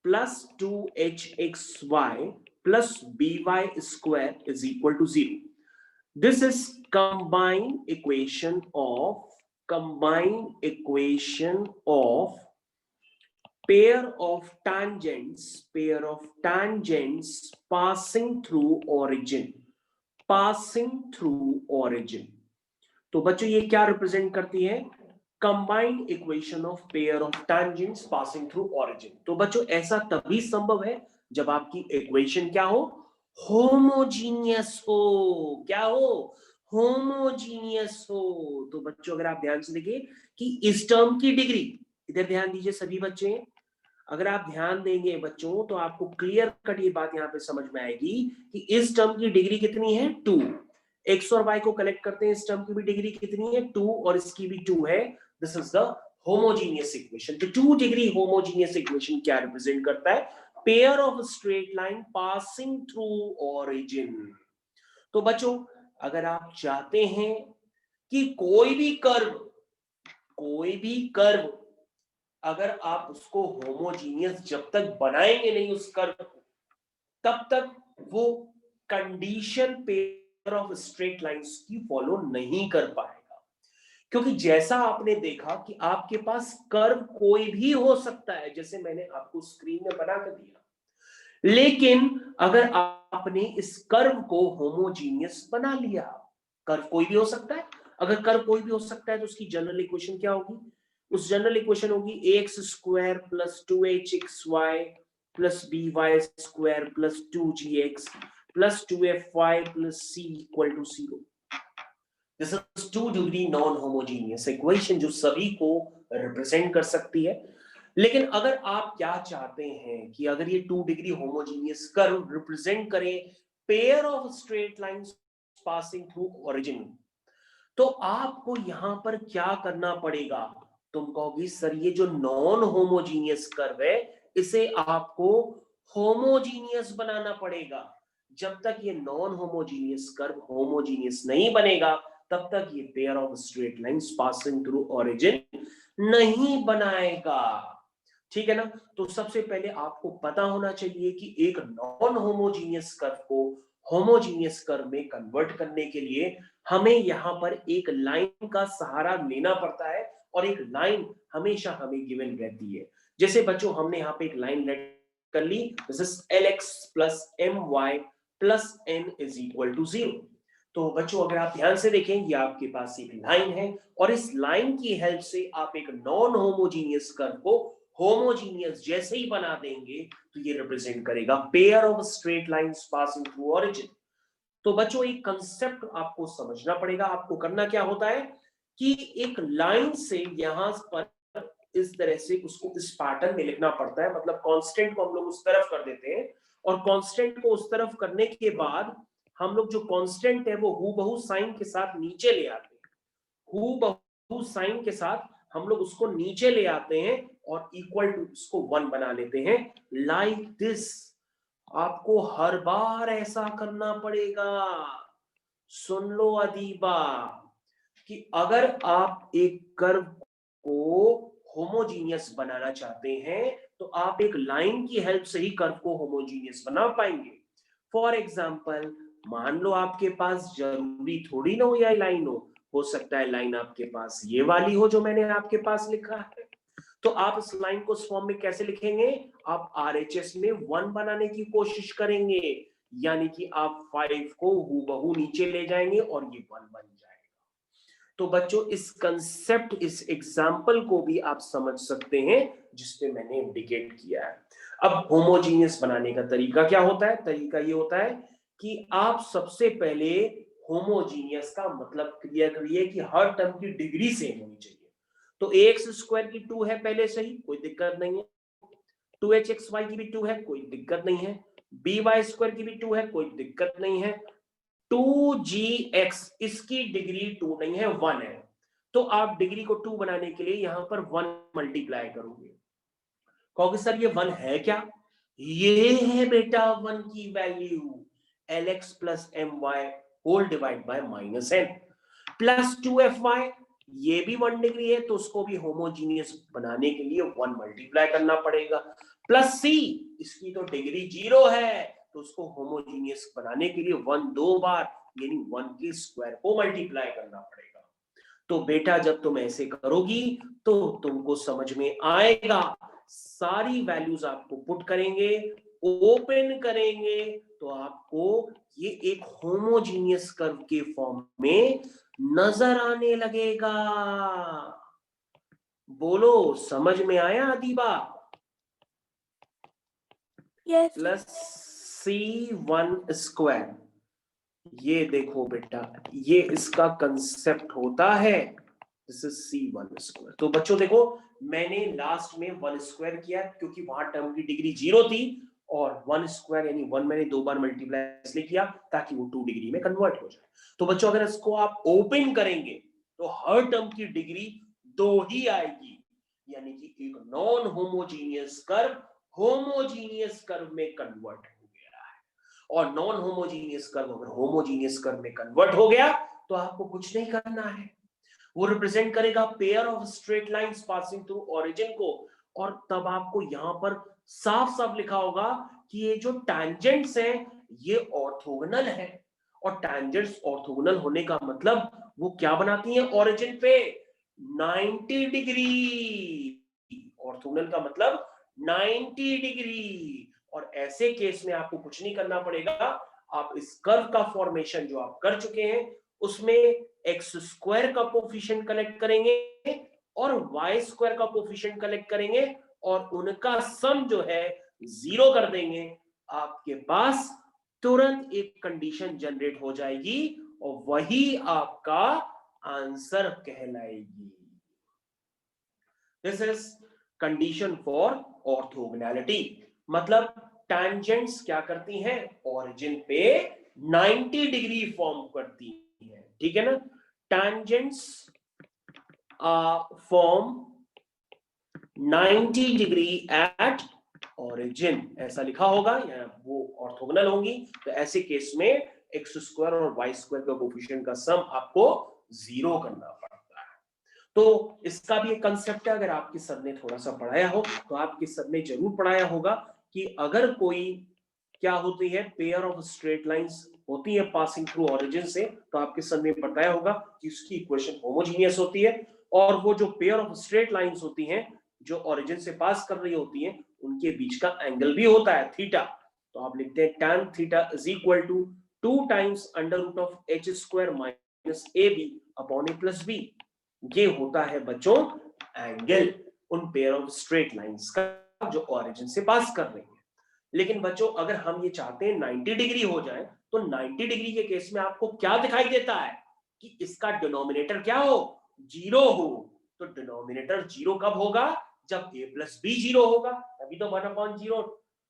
plus 2hxy plus by square is equal to 0. This is combined equation of pair of tangents passing through origin. तो बच्चों ये क्या रिप्रेजेंट करती है, combined equation of pair of tangents passing through origin. तो बच्चों ऐसा तभी संभव है जब आपकी इक्वेशन क्या हो, होमोजीनियस हो। क्या हो, होमोजीनियस हो। तो बच्चों अगर आप ध्यान से देखिए कि इस टर्म की डिग्री, इधर ध्यान दीजिए सभी बच्चे, अगर आप ध्यान देंगे बच्चों तो आपको क्लियर कट ये बात यहां पे समझ में आएगी कि इस टर्म की डिग्री कितनी है, 2। एक्स और वाई को कलेक्ट करते हैं, इस टर्म की भी डिग्री कितनी है, 2, और इसकी भी 2 है। This is the homogeneous equation. तो 2 डिग्री होमोजीनियस इक्वेशन क्या रिप्रेजेंट करता है, pair of straight line passing through origin. तो बच्चों अगर आप चाहते हैं कि कोई भी कर्व अगर आप उसको होमोजीनियस जब तक बनाएंगे नहीं उस कर्व को, तब तक वो condition pair of straight lines की फॉलो नहीं कर पाएगा। क्योंकि जैसा आपने देखा कि आपके पास कर्व कोई भी हो सकता है, जैसे मैंने आपको स्क्रीन में बना कर दिया, लेकिन अगर आपने इस कर्व को होमोजीनियस बना लिया, कर्व कोई भी हो सकता है, अगर कर्व कोई भी हो सकता है तो उसकी जनरल इक्वेशन क्या होगी, उस जनरल इक्वेशन होगी x square plus 2hxy plus by square plus 2gx plus 2fy plus c equal to 0। This is 2 degree non homogeneous equation जो सभी को रिप्रेजेंट कर सकती है। लेकिन अगर आप क्या चाहते हैं कि अगर ये 2 डिग्री होमोजीनियस कर्व रिप्रेजेंट करे pair of straight lines passing through origin, तो आपको यहां पर क्या करना पड़ेगा, तुम कहोगी सर ये जो नॉन होमोजीनियस कर्व है इसे आपको होमोजीनियस बनाना पड़ेगा। जब तक ये नॉन होमोजीनियस कर्व होमोजीनियस नहीं बनेगा तब तक ये pair of straight lines passing through origin नहीं बनाएगा। ठीक है ना। तो सबसे पहले आपको पता होना चाहिए कि एक नॉन होमोजीनियस कर्व को होमोजीनियस कर्व में कन्वर्ट करने के लिए हमें यहां पर एक लाइन का सहारा लेना पड़ता है, और एक लाइन हमेशा हमें गिवन रहती है। जैसे बच्चों हमने यहाँ पे एक लाइन लेट कर ली, this is lx plus my plus n is equal to 0। तो बच्चों अगर आप ध्यान से देखें ये आपके पास एक लाइन है, और इस लाइन की हेल्प से आप एक नॉन होमोजीनियस कर्व को होमोजीनियस जैसे ही बना देंगे तो ये रिप्रेजेंट करेगा pair of straight lines passing through origin. तो बच्चों एक कंसेप्ट आपको समझना पड़ेगा। आपको करना क्या होता है कि एक लाइन से यहां पर इस तरह से उसको इस पैटर्न में लिखना पड़ता है, मतलब कांस्टेंट को हम लोग उस तरफ कर देते हैं, और कांस्टेंट को उस तरफ करने के बाद हम लोग जो कांस्टेंट है वो हूबहू साइन के साथ नीचे ले आते हैं, हूबहू साइन के साथ हम लोग उसको नीचे ले आते हैं और इक्वल टू उसको 1 बना लेते हैं, लाइक दिस। आपको हर बार ऐसा करना पड़ेगा। सुन लो अदीबा कि अगर आप एक कर्व को होमोजीनियस बनाना चाहते हैं तो आप एक लाइन की हेल्प से ही कर्व को होमोजीनियस बना पाएंगे। फॉर एग्जाम्पल मान लो आपके पास जरूरी थोड़ी ना हो यह लाइन हो सकता है लाइन आपके पास ये वाली हो जो मैंने आपके पास लिखा है। तो आप इस लाइन को इस फॉर्म में कैसे लिखेंगे, आप आरएचएस में 1 बनाने की कोशिश करेंगे, यानी कि आप 5 को हूबहू नीचे ले जाएंगे और ये 1 बन जाएगा। तो बच्चों इस कंसेप्ट, इस एग्जाम्पल को भी आप समझ सकते हैं जिसपे मैंने इंडिकेट किया है। अब होमोजीनियस बनाने का तरीका क्या होता है, तरीका ये होता है कि आप सबसे पहले होमोजीनियस का मतलब क्लियर करिए कि हर टर्म की डिग्री सेम होनी चाहिए। तो ax स्क्वायर की 2 है पहले से ही, कोई दिक्कत नहीं है। 2hxy की भी 2 है, कोई दिक्कत नहीं है। by स्क्वायर की भी 2 है, कोई दिक्कत नहीं है। 2gx इसकी डिग्री 2 नहीं है, 1 है। तो आप डिग्री को 2 बनाने के लिए यहां पर 1 मल्टीप्लाई करोगे। कहोगे सर ये 1 है क्या, ये है बेटा 1 की value, lx plus my whole divide by minus n plus 2fy, ये भी 1 डिग्री है तो उसको भी होमोजीनियस बनाने के लिए 1 मल्टीप्लाई करना पड़ेगा। प्लस c, इसकी तो डिग्री 0 है तो उसको होमोजीनियस बनाने के लिए 1 2 बार यानी 1 के स्क्वायर को मल्टीप्लाई करना पड़ेगा। तो बेटा जब तुम ऐसे करोगी तो तुमको समझ में आएगा, सारी वैल्यूज आपको पुट करेंगे, ओपन करेंगे तो आपको ये एक होमोजीनियस कर्व के फॉर्म में नजर आने लगेगा। बोलो, समझ में आया Adiba? Yes plus C1 square, ये देखो बेटा, ये इसका कंसेप्ट होता है, दिस इज C1 स्क्वायर। तो बच्चों देखो, मैंने लास्ट में 1 स्क्वायर किया क्योंकि वहां टर्म की डिग्री 0 थी, और 1 स्क्वायर यानी 1 मैंने 2 बार मल्टीप्लाई इसलिए किया ताकि वो 2 डिग्री में कन्वर्ट हो जाए। तो बच्चों अगर इसको आप ओपन करेंगे तो हर टर्म की डिग्री 2 ही आएगी, यानी कि एक non homogeneous curve homogeneous curve में कन्वर्ट हो गया है। और नॉन होमोजीनियस कर्व अगर होमोजीनियस कर्व में कन्वर्ट हो गया तो आपको कुछ नहीं करना है, वो रिप्रेजेंट करेगा pair of straight lines passing through origin को। और तब आपको यहां पर साफ साफ लिखा होगा कि ये जो टैंजेंट्स हैं ये ऑर्थोगोनल है, और टैंजेंट्स ऑर्थोगोनल होने का मतलब वो क्या बनाती हैं ओरिजिन पे 90 डिग्री। ऑर्थोगोनल का मतलब 90 डिग्री। और ऐसे केस में आपको कुछ नहीं करना पड़ेगा, आप इस कर्व का फॉर्मेशन जो आप कर चुके हैं उसमें एक्स स्क्वायर का कोफिशिएंट कलेक्ट करेंगे और वाई स्क्वायर का कोफिशिएंट कलेक्ट करेंगे और उनका सम जो है 0 कर देंगे। आपके पास तुरंत एक कंडीशन जनरेट हो जाएगी और वही आपका आंसर कहलाएगी। This is condition for orthogonality. मतलब टैंजेंट्स क्या करती हैं, ओरिजिन पे 90 डिग्री फॉर्म करती हैं, ठीक है ना। Tangents form 90 degree at origin, ऐसा लिखा होगा, या वो ऑर्थोगोनल होंगी। तो ऐसे केस में एक्स स्क्वायर और वाई स्क्वायर का कोफिशिएंट का सम आपको 0 करना पड़ता है। तो इसका भी एक कंसेप्ट है, अगर आपके सर ने थोड़ा सा पढ़ाया हो तो आपके सर ने जरूर पढ़ाया होगा कि अगर कोई क्या होती है, पेयर ऑफ स्ट्रेट लाइंस होती है पासिंग थ्रू ओरिजिन से, तो आपके सर ने बताया होगा कि उसकी इक्वेशन होमोजीनियस होती है। और वो जो पेयर ऑफ स्ट्रेट लाइंस होती हैं जो ओरिजिन से पास कर रही होती हैं उनके बीच का एंगल भी होता है थीटा। तो आप लिखते हैं tan theta is equal to 2 times under root of h square minus ab upon a plus b। ये होता है बच्चों एंगल उन पेयर ऑफ स्ट्रेट लाइंस का जो ओरिजिन से पास कर रही है। लेकिन बच्चों अगर हम ये चाहते हैं 90 डिग्री हो जाए, तो 90 डिग्री के केस में आपको क्या दिखाई देता है कि इसका डिनोमिनेटर क्या हो, 0 हो। तो डिनोमिनेटर 0 कब होगा, जब a प्लस बी 0 होगा, तभी तो 1/0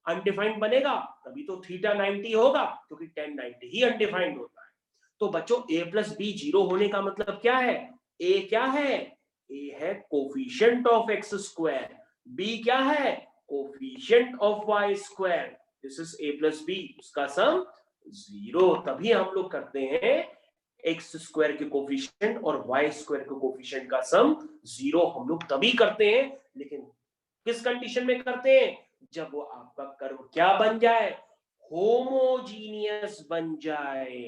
अनडिफाइंड बनेगा, तभी तो थीटा 90 होगा, क्योंकि tan 90 ही अनडिफाइंड होता है। तो बच्चों a प्लस बी 0 होने का मतलब क्या है, a क्या है, a है coefficient of x square, b क्या है, coefficient of y square, this is a plus B, उसका सम 0। तभी हम लोग करते हैं एक्स स्क्वायर के कोफिशिएंट और वाई स्क्वायर के कोफिशिएंट का सम 0 हम लोग तभी करते हैं। लेकिन किस कंडीशन में करते हैं, जब वो आपका कर्व क्या बन जाए, होमोजीनियस बन जाए।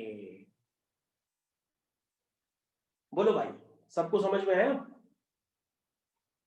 बोलो भाई, सबको समझ में है?